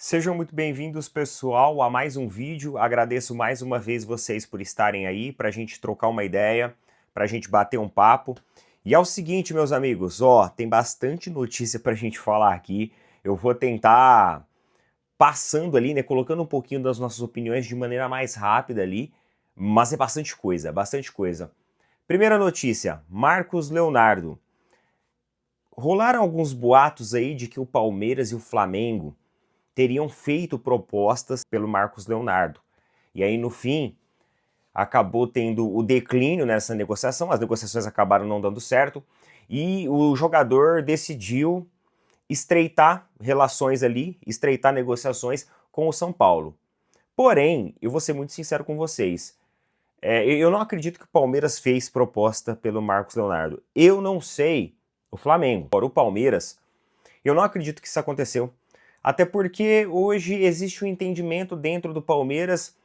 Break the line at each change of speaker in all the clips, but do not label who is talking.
Sejam muito bem-vindos, pessoal, a mais um vídeo. Agradeço mais uma vez vocês por estarem aí, para a gente trocar uma ideia, para a gente bater um papo. E é o seguinte, meus amigos, tem bastante notícia para a gente falar aqui. Eu vou tentar passando ali, né, colocando um pouquinho das nossas opiniões de maneira mais rápida ali, mas é bastante coisa, bastante coisa. Primeira notícia, Marcos Leonardo. Rolaram alguns boatos aí de que o Palmeiras e o Flamengo teriam feito propostas pelo Marcos Leonardo. E aí, no fim, acabou tendo o declínio nessa negociação, as negociações acabaram não dando certo, e o jogador decidiu estreitar relações ali, estreitar negociações com o São Paulo. Porém, eu vou ser muito sincero com vocês, eu não acredito que o Palmeiras fez proposta pelo Marcos Leonardo. Eu não sei o Flamengo. Agora, o Palmeiras, eu não acredito que isso aconteceu. Até porque hoje existe um entendimento dentro do Palmeiras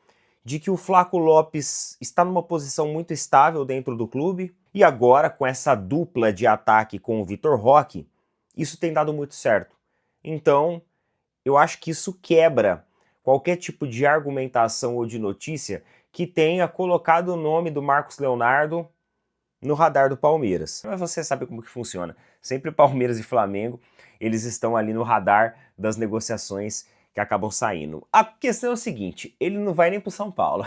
de que o Flaco Lopes está numa posição muito estável dentro do clube, e agora com essa dupla de ataque com o Vitor Roque, isso tem dado muito certo. Então, eu acho que isso quebra qualquer tipo de argumentação ou de notícia que tenha colocado o nome do Marcos Leonardo no radar do Palmeiras. Mas você sabe como que funciona. Sempre Palmeiras e Flamengo, eles estão ali no radar das negociações que acabam saindo. A questão é o seguinte, ele não vai nem pro São Paulo.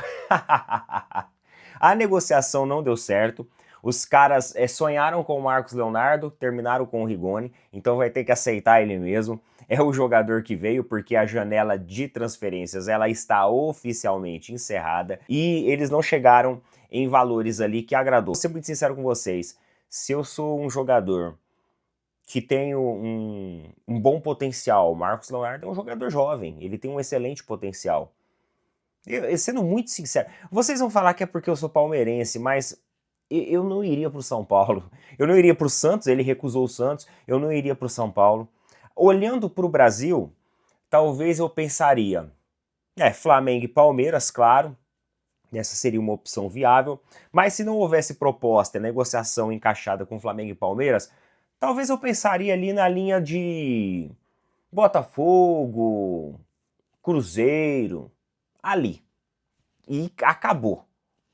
A negociação não deu certo. Os caras sonharam com o Marcos Leonardo, terminaram com o Rigoni, então vai ter que aceitar ele mesmo. É o jogador que veio porque a janela de transferências ela está oficialmente encerrada e eles não chegaram em valores ali que agradou. Vou ser muito sincero com vocês, se eu sou um jogador que tem um bom potencial, o Marcos Leonardo é um jogador jovem, ele tem um excelente potencial. Sendo muito sincero, vocês vão falar que é porque eu sou palmeirense, mas eu não iria para o São Paulo. Eu não iria para o Santos, ele recusou o Santos, eu não iria para o São Paulo. Olhando para o Brasil, talvez eu pensaria, Flamengo e Palmeiras, claro, essa seria uma opção viável, mas se não houvesse proposta, negociação encaixada com Flamengo e Palmeiras, talvez eu pensaria ali na linha de Botafogo, Cruzeiro, ali. E acabou.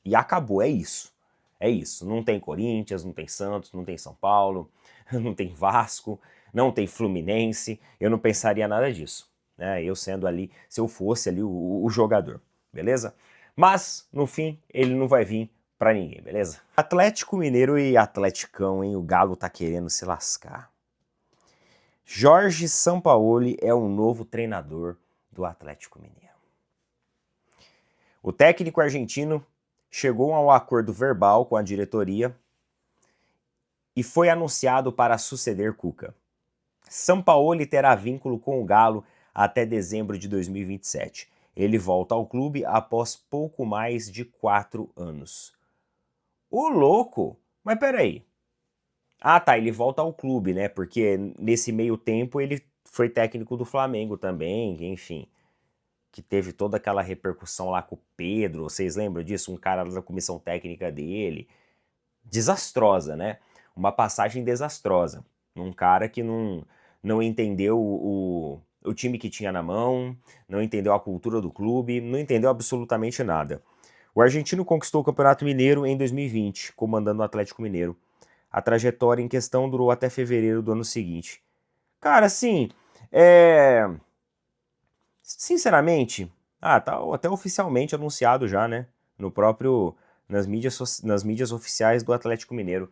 E acabou, é isso. É isso. Não tem Corinthians, não tem Santos, não tem São Paulo, não tem Vasco, não tem Fluminense. Eu não pensaria nada disso, né? Eu sendo ali, se eu fosse ali o jogador, beleza? Mas, no fim, ele não vai vir pra ninguém, beleza? Atlético Mineiro e Atleticão, hein? O Galo tá querendo se lascar. Jorge Sampaoli é o novo treinador do Atlético Mineiro. O técnico argentino chegou a um acordo verbal com a diretoria e foi anunciado para suceder Cuca. Sampaoli terá vínculo com o Galo até dezembro de 2027. Ele volta ao clube após pouco mais de 4 anos. Ô louco! Mas peraí. Ah tá, ele volta ao clube, né? Porque nesse meio tempo ele foi técnico do Flamengo também, enfim. Que teve toda aquela repercussão lá com o Pedro, vocês lembram disso? Um cara da comissão técnica dele. Desastrosa, né? Uma passagem desastrosa. Um cara que não entendeu o time que tinha na mão, não entendeu a cultura do clube, não entendeu absolutamente nada. O argentino conquistou o Campeonato Mineiro em 2020, comandando o Atlético Mineiro. A trajetória em questão durou até fevereiro do ano seguinte. Cara, assim, sinceramente, tá até oficialmente anunciado já, né? No próprio, nas mídias oficiais do Atlético Mineiro.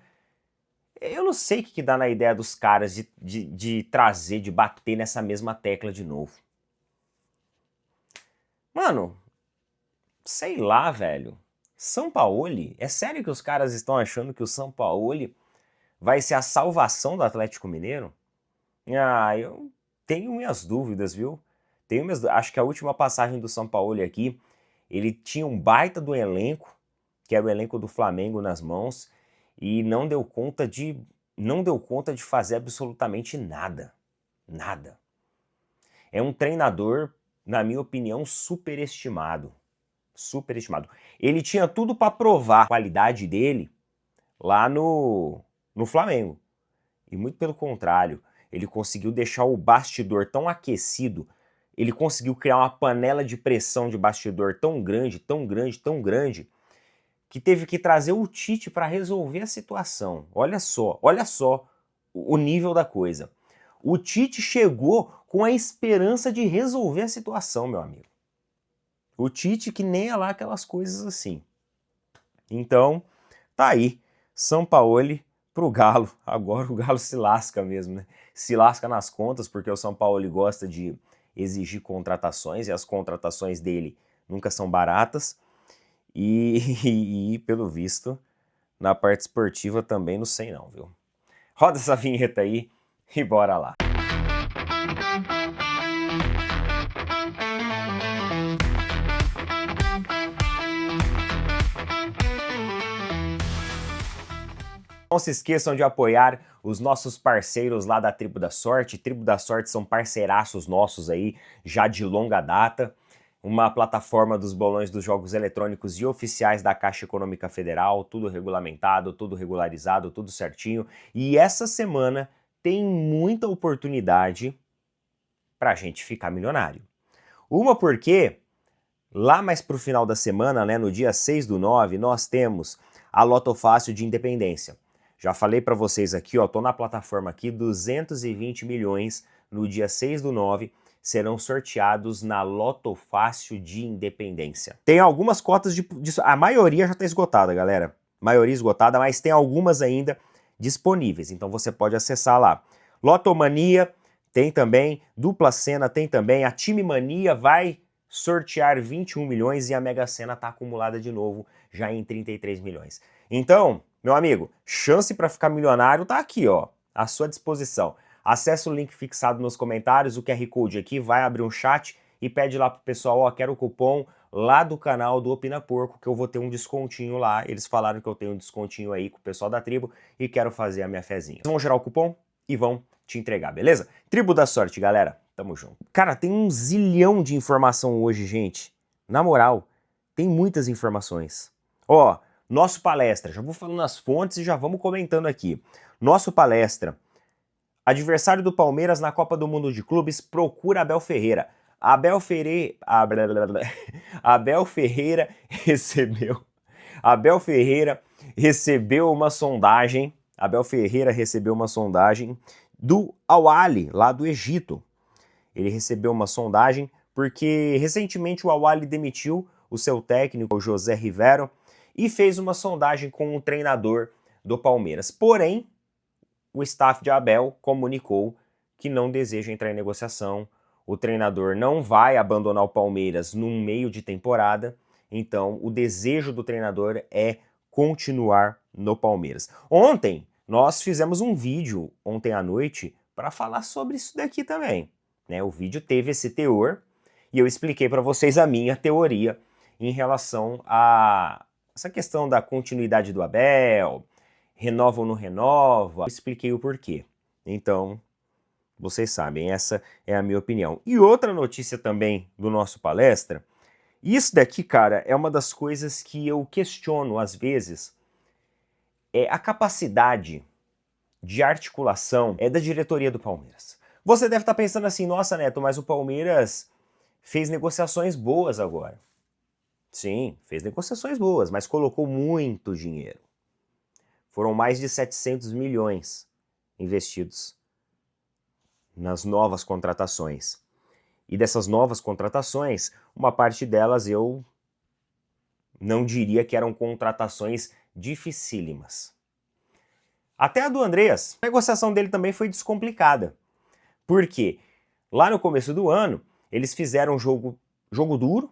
Eu não sei o que dá na ideia dos caras de trazer, de bater nessa mesma tecla de novo. Mano, sei lá, velho. Sampaoli? É sério que os caras estão achando que o Sampaoli vai ser a salvação do Atlético Mineiro? Eu tenho minhas dúvidas, viu? Acho que a última passagem do Sampaoli aqui, ele tinha um baita do elenco, que era o elenco do Flamengo nas mãos, e não deu conta de fazer absolutamente nada. Nada. É um treinador, na minha opinião, superestimado. Superestimado. Ele tinha tudo para provar a qualidade dele lá no Flamengo. E muito pelo contrário, ele conseguiu deixar o bastidor tão aquecido ele conseguiu criar uma panela de pressão de bastidor tão grande, tão grande, tão grande, que teve que trazer o Tite para resolver a situação. Olha só o nível da coisa. O Tite chegou com a esperança de resolver a situação, meu amigo. O Tite que nem é lá aquelas coisas assim. Então, tá aí, Sampaoli pro Galo. Agora o Galo se lasca mesmo, né? Se lasca nas contas, porque o Sampaoli gosta de exigir contratações, e as contratações dele nunca são baratas. E pelo visto, na parte esportiva também não sei não, viu? Roda essa vinheta aí e bora lá. Não se esqueçam de apoiar os nossos parceiros lá da Tribo da Sorte. Tribo da Sorte são parceiraços nossos aí, já de longa data. Uma plataforma dos bolões dos jogos eletrônicos e oficiais da Caixa Econômica Federal, tudo regulamentado, tudo regularizado, tudo certinho. E essa semana tem muita oportunidade pra gente ficar milionário. Uma porque lá mais pro final da semana, né, no dia 6/9, nós temos a Loto Fácil de Independência. Já falei para vocês aqui, ó, tô na plataforma aqui, 220 milhões no dia 6/9 serão sorteados na Loto Fácil de Independência. Tem algumas cotas a maioria já está esgotada, galera. Maioria esgotada, mas tem algumas ainda disponíveis, então você pode acessar lá. Lotomania tem também, Dupla Sena tem também, a Time Mania vai sortear 21 milhões e a Mega Sena está acumulada de novo, já em 33 milhões. Então, meu amigo, chance para ficar milionário tá aqui, ó, à sua disposição. Acesse o link fixado nos comentários, o QR Code aqui, vai abrir um chat e pede lá pro pessoal, ó, quero o cupom lá do canal do Opina Porco, que eu vou ter um descontinho lá. Eles falaram que eu tenho um descontinho aí com o pessoal da tribo e quero fazer a minha fezinha. Eles vão gerar o cupom e vão te entregar, beleza? Tribo da Sorte, galera. Tamo junto. Cara, tem um zilhão de informação hoje, gente. Na moral, tem muitas informações. Ó, nosso palestra, já vou falando as fontes e já vamos comentando aqui. Nosso palestra, adversário do Palmeiras na Copa do Mundo de Clubes, procura Abel Ferreira. Abel Ferreira recebeu uma sondagem. Abel Ferreira recebeu uma sondagem do Al-Ahly, lá do Egito. Ele recebeu uma sondagem porque recentemente o Al-Ahly demitiu o seu técnico, o José Rivero, e fez uma sondagem com o treinador do Palmeiras. Porém, o staff de Abel comunicou que não deseja entrar em negociação. O treinador não vai abandonar o Palmeiras no meio de temporada, então o desejo do treinador é continuar no Palmeiras. Ontem, nós fizemos um vídeo, ontem à noite, para falar sobre isso daqui também. Né? O vídeo teve esse teor e eu expliquei para vocês a minha teoria em relação a essa questão da continuidade do Abel, renova ou não renova, eu expliquei o porquê. Então, vocês sabem, essa é a minha opinião. E outra notícia também do nosso palestra, isso daqui, cara, é uma das coisas que eu questiono às vezes, é a capacidade de articulação da diretoria do Palmeiras. Você deve estar pensando assim, nossa, Neto, mas o Palmeiras fez negociações boas agora. Sim, fez negociações boas, mas colocou muito dinheiro. Foram mais de 700 milhões investidos nas novas contratações. E dessas novas contratações, uma parte delas eu não diria que eram contratações dificílimas. Até a do Andreas, a negociação dele também foi descomplicada. Por quê? Lá no começo do ano, eles fizeram um jogo duro,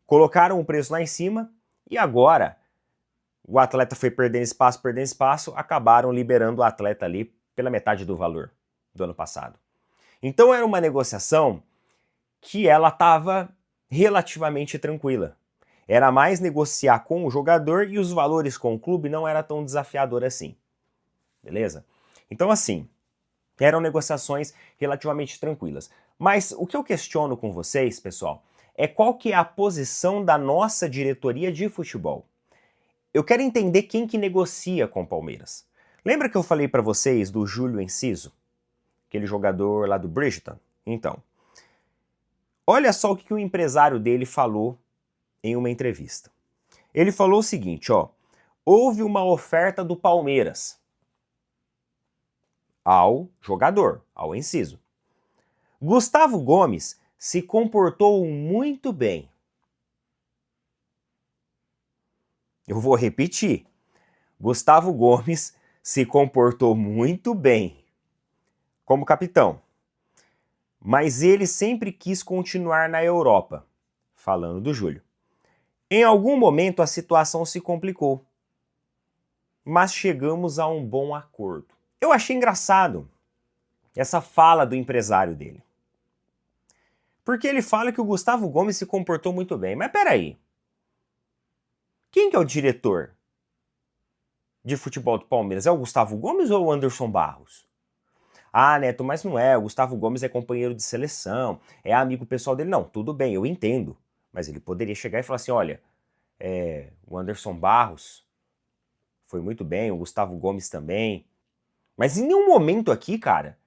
colocaram o preço lá em cima e agora o atleta foi perdendo espaço, acabaram liberando o atleta ali pela metade do valor do ano passado. Então era uma negociação que ela estava relativamente tranquila. Era mais negociar com o jogador e os valores com o clube não era tão desafiador assim. Beleza? Então assim, eram negociações relativamente tranquilas. Mas o que eu questiono com vocês, pessoal, é qual que é a posição da nossa diretoria de futebol. Eu quero entender quem que negocia com o Palmeiras. Lembra que eu falei para vocês do Júlio Enciso? Aquele jogador lá do Bridgton? Então, Olha só o que o empresário dele falou em uma entrevista. Ele falou o seguinte, ó: houve uma oferta do Palmeiras ao jogador, ao Enciso. Gustavo Gomes se comportou muito bem. Eu vou repetir. Gustavo Gomes se comportou muito bem como capitão, mas ele sempre quis continuar na Europa, falando do Júlio. Em algum momento a situação se complicou, mas chegamos a um bom acordo. Eu achei engraçado essa fala do empresário dele. Porque ele fala que o Gustavo Gomes se comportou muito bem. Mas peraí, quem que é o diretor de futebol do Palmeiras? É o Gustavo Gomes ou o Anderson Barros? Ah, Neto, mas não é. O Gustavo Gomes é companheiro de seleção, é amigo pessoal dele. Não, tudo bem, eu entendo. Mas ele poderia chegar e falar assim, olha, o Anderson Barros foi muito bem, o Gustavo Gomes também. Mas em nenhum momento aqui, cara,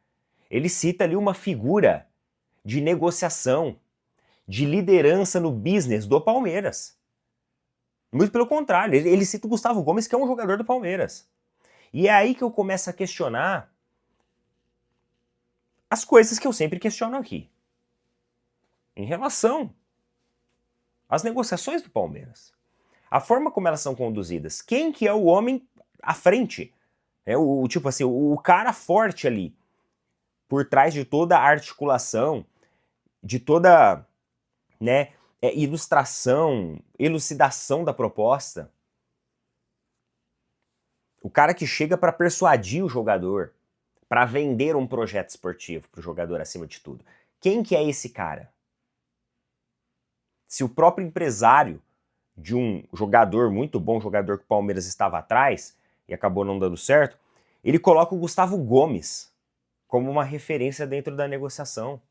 ele cita ali uma figura de negociação, de liderança no business do Palmeiras. Muito pelo contrário, ele cita o Gustavo Gomes, que é um jogador do Palmeiras. E é aí que eu começo a questionar as coisas que eu sempre questiono aqui. Em relação às negociações do Palmeiras. A forma como elas são conduzidas. Quem que é o homem à frente? Tipo assim, o cara forte ali. Por trás de toda a articulação, de toda, né, ilustração, elucidação da proposta. O cara que chega para persuadir o jogador, para vender um projeto esportivo para o jogador acima de tudo. Quem que é esse cara? Se o próprio empresário de um jogador muito bom, jogador que o Palmeiras estava atrás e acabou não dando certo, ele coloca o Gustavo Gomes como uma referência dentro da negociação.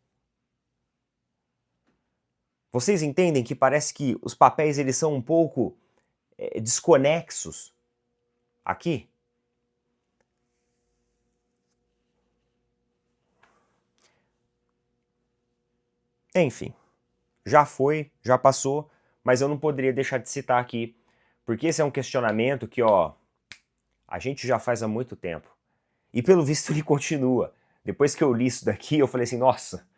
Vocês entendem que parece que os papéis eles são um pouco desconexos aqui? Enfim, já foi, já passou, mas eu não poderia deixar de citar aqui, porque esse é um questionamento que, ó, a gente já faz há muito tempo. E pelo visto ele continua. Depois que eu li isso daqui, eu falei assim, nossa,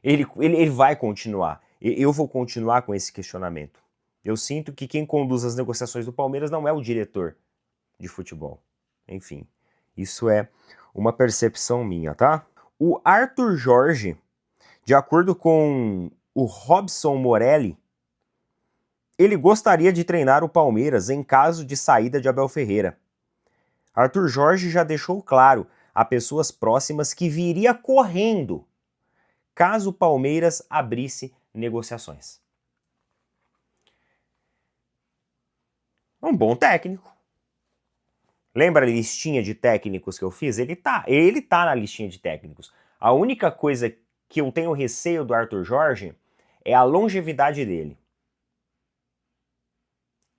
ele vai continuar. Eu vou continuar com esse questionamento. Eu sinto que quem conduz as negociações do Palmeiras não é o diretor de futebol. Enfim, isso é uma percepção minha, tá? O Arthur Jorge, de acordo com o Robson Morelli, ele gostaria de treinar o Palmeiras em caso de saída de Abel Ferreira. Arthur Jorge já deixou claro a pessoas próximas que viria correndo caso o Palmeiras abrisse negociações. Um bom técnico. Lembra a listinha de técnicos que eu fiz? Ele tá na listinha de técnicos. A única coisa que eu tenho receio do Arthur Jorge é a longevidade dele.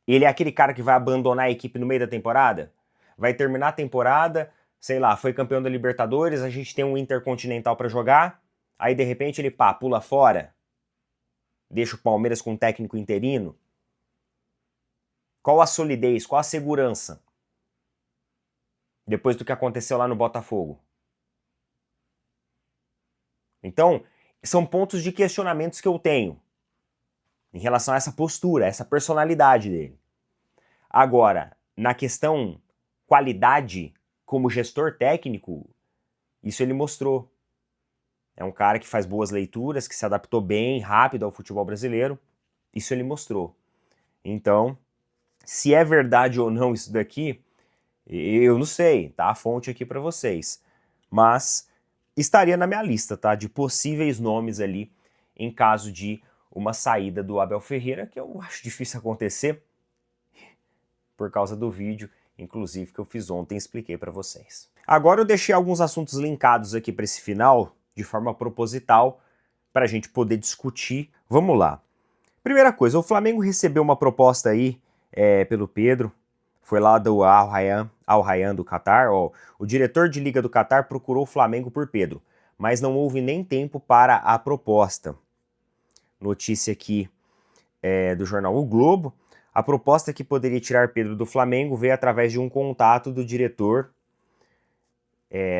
Ele é aquele cara que vai abandonar a equipe no meio da temporada? Vai terminar a temporada, sei lá, foi campeão da Libertadores, a gente tem um Intercontinental para jogar, aí de repente ele pula fora, deixa o Palmeiras com um técnico interino. Qual a solidez, qual a segurança? Depois do que aconteceu lá no Botafogo. Então, são pontos de questionamentos que eu tenho em relação a essa postura, essa personalidade dele. Agora, na questão qualidade como gestor técnico, isso ele mostrou. É um cara que faz boas leituras, que se adaptou bem, rápido ao futebol brasileiro. Isso ele mostrou. Então, se é verdade ou não isso daqui, eu não sei, tá? A fonte aqui para vocês. Mas estaria na minha lista, tá? De possíveis nomes ali em caso de uma saída do Abel Ferreira, que eu acho difícil acontecer por causa do vídeo, inclusive, que eu fiz ontem e expliquei para vocês. Agora eu deixei alguns assuntos linkados aqui para esse final, de forma proposital, para a gente poder discutir. Vamos lá. Primeira coisa, o Flamengo recebeu uma proposta aí pelo Pedro, foi lá do Al Rayyan do Catar. Ó, o diretor de liga do Catar procurou o Flamengo por Pedro, mas não houve nem tempo para a proposta. Notícia aqui do jornal O Globo. A proposta que poderia tirar Pedro do Flamengo veio através de um contato do diretor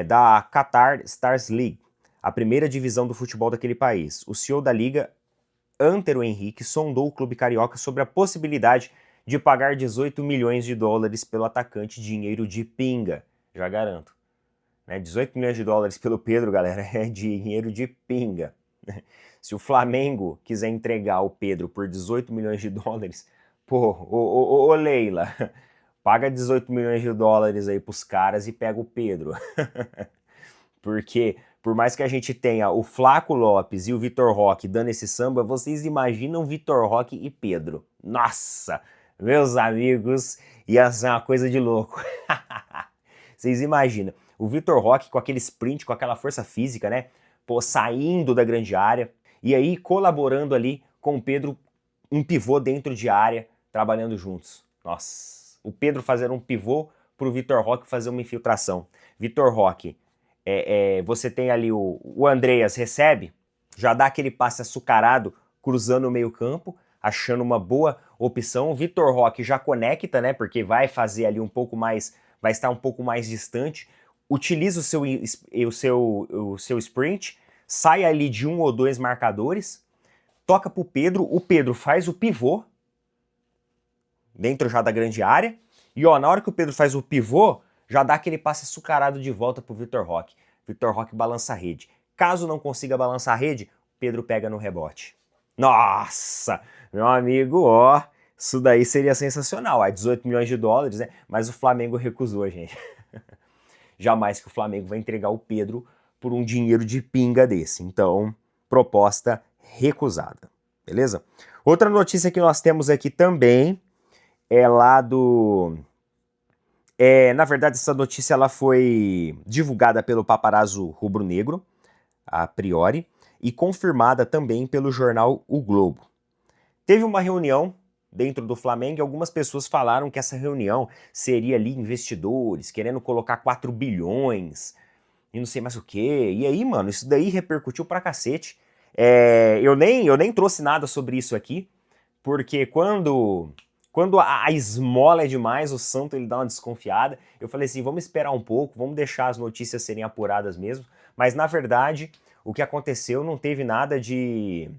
da Qatar Stars League, a primeira divisão do futebol daquele país. O CEO da liga, Antero Henrique, sondou o clube carioca sobre a possibilidade de pagar 18 milhões de dólares pelo atacante, dinheiro de pinga, já garanto. 18 milhões de dólares pelo Pedro, galera, é dinheiro de pinga. Se o Flamengo quiser entregar o Pedro por 18 milhões de dólares, pô, ô Leila, paga 18 milhões de dólares aí pros caras e pega o Pedro. Porque, por mais que a gente tenha o Flaco Lopes e o Vitor Roque dando esse samba, vocês imaginam Vitor Roque e Pedro. Nossa, meus amigos, ia ser uma coisa de louco. Vocês imaginam, o Vitor Roque com aquele sprint, com aquela força física, né? Pô, saindo da grande área, e aí colaborando ali com o Pedro, um pivô dentro de área, trabalhando juntos. Nossa, o Pedro fazendo um pivô pro Vitor Roque fazer uma infiltração. Vitor Roque, você tem ali o Andreas recebe, já dá aquele passe açucarado, cruzando o meio campo, achando uma boa opção. O Vitor Roque já conecta, né, porque vai fazer ali um pouco mais, vai estar um pouco mais distante, utiliza o seu sprint, sai ali de um ou dois marcadores, toca pro Pedro, o Pedro faz o pivô, dentro já da grande área, e ó, na hora que o Pedro faz o pivô, já dá aquele passe açucarado de volta pro Vitor Roque. Vitor Roque balança a rede. Caso não consiga balançar a rede, Pedro pega no rebote. Nossa, meu amigo, ó, isso daí seria sensacional. 18 milhões de dólares, né? Mas o Flamengo recusou, gente. Jamais que o Flamengo vai entregar o Pedro por um dinheiro de pinga desse. Então, proposta recusada, beleza? Outra notícia que nós temos aqui também é lá do... na verdade, essa notícia ela foi divulgada pelo paparazzo rubro-negro, a priori, e confirmada também pelo jornal O Globo. Teve uma reunião dentro do Flamengo e algumas pessoas falaram que essa reunião seria ali investidores querendo colocar 4 bilhões e não sei mais o que. E aí, mano, isso daí repercutiu pra cacete. Eu nem trouxe nada sobre isso aqui, porque quando a esmola é demais, o santo ele dá uma desconfiada. Eu falei assim, vamos esperar um pouco, vamos deixar as notícias serem apuradas mesmo. Mas na verdade, o que aconteceu não teve nada de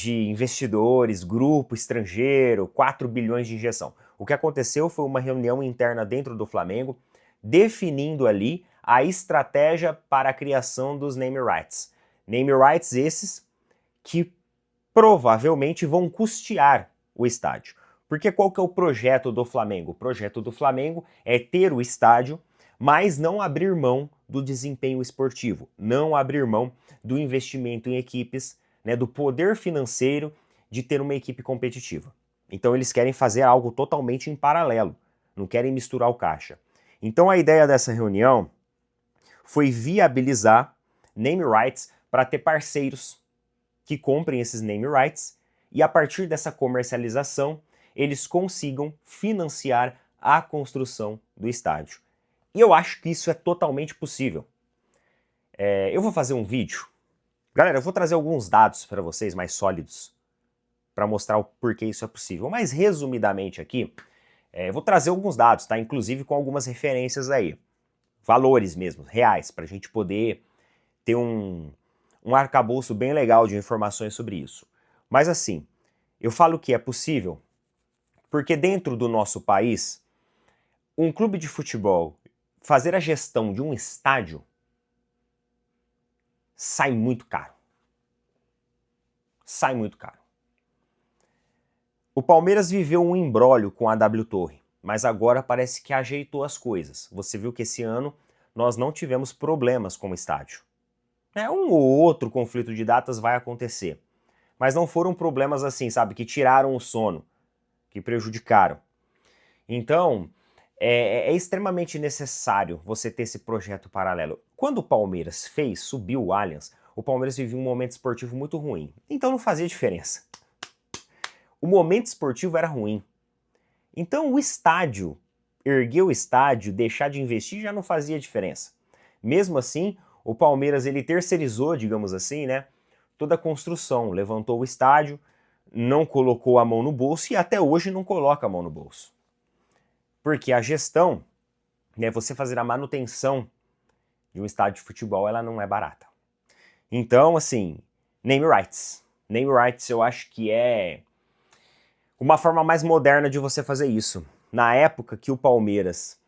investidores, grupo estrangeiro, 4 bilhões de injeção. O que aconteceu foi uma reunião interna dentro do Flamengo, definindo ali a estratégia para a criação dos name rights. Name rights esses que provavelmente vão custear o estádio. Porque qual que é o projeto do Flamengo? O projeto do Flamengo é ter o estádio, mas não abrir mão do desempenho esportivo, não abrir mão do investimento em equipes, né, do poder financeiro de ter uma equipe competitiva. Então eles querem fazer algo totalmente em paralelo, não querem misturar o caixa. Então a ideia dessa reunião foi viabilizar name rights para ter parceiros que comprem esses name rights e a partir dessa comercialização eles consigam financiar a construção do estádio. E eu acho que isso é totalmente possível. Eu vou fazer um vídeo. Galera, eu vou trazer alguns dados para vocês mais sólidos para mostrar o porquê isso é possível. Mas resumidamente aqui, eu vou trazer alguns dados, tá? Inclusive com algumas referências aí. Valores mesmo, reais, para a gente poder ter um arcabouço bem legal de informações sobre isso. Mas assim, eu falo que é possível porque dentro do nosso país, um clube de futebol fazer a gestão de um estádio sai muito caro. Sai muito caro. O Palmeiras viveu um imbróglio com a W Torre, mas agora parece que ajeitou as coisas. Você viu que esse ano nós não tivemos problemas com o estádio. Um ou outro conflito de datas vai acontecer, mas não foram problemas assim, sabe, que tiraram o sono, que prejudicaram. Então, é extremamente necessário você ter esse projeto paralelo. Quando o Palmeiras subiu o Allianz, o Palmeiras vivia um momento esportivo muito ruim. Então não fazia diferença. O momento esportivo era ruim. Então o estádio, erguer o estádio, deixar de investir já não fazia diferença. Mesmo assim, o Palmeiras ele terceirizou, digamos assim, né, toda a construção, levantou o estádio, não colocou a mão no bolso e até hoje não coloca a mão no bolso. Porque a gestão, né, você fazer a manutenção de um estádio de futebol, ela não é barata. Então, assim, name rights. Name rights eu acho que é uma forma mais moderna de você fazer isso. Na época que o Palmeiras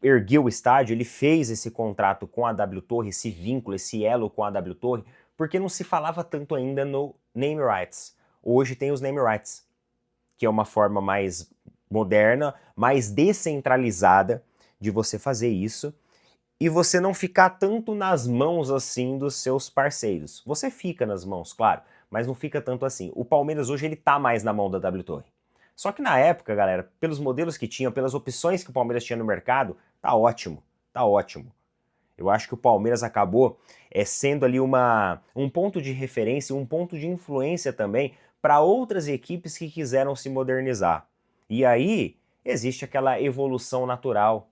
ergueu o estádio, ele fez esse contrato com a W Torre, esse vínculo, esse elo com a W Torre, porque não se falava tanto ainda no name rights. Hoje tem os name rights, que é uma forma mais moderna, mais descentralizada de você fazer isso e você não ficar tanto nas mãos assim dos seus parceiros. Você fica nas mãos, claro, mas não fica tanto assim. O Palmeiras hoje ele tá mais na mão da W Torre. Só que na época, galera, pelos modelos que tinham, pelas opções que o Palmeiras tinha no mercado, tá ótimo, tá ótimo. Eu acho que o Palmeiras acabou sendo ali um ponto de referência, um ponto de influência também para outras equipes que quiseram se modernizar. E aí existe aquela evolução natural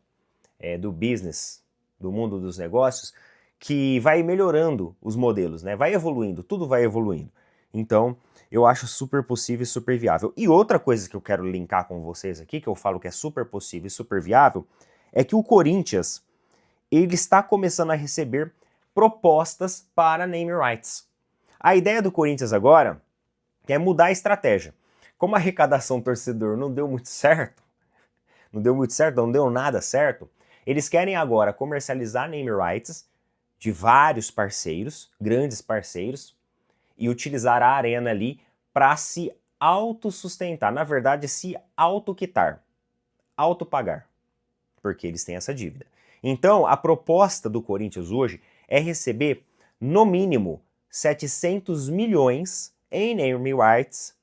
do business, do mundo dos negócios, que vai melhorando os modelos, né? Vai evoluindo, tudo vai evoluindo. Então, eu acho super possível e super viável. E outra coisa que eu quero linkar com vocês aqui, que eu falo que é super possível e super viável, é que o Corinthians, ele está começando a receber propostas para name rights. A ideia do Corinthians agora é mudar a estratégia. Como a arrecadação torcedor não deu muito certo, não deu nada certo, eles querem agora comercializar name rights de vários parceiros, grandes parceiros, e utilizar a arena ali para se autossustentar, na verdade se autoquitar, autopagar, porque eles têm essa dívida. Então, a proposta do Corinthians hoje é receber, no mínimo, 700 milhões em name rights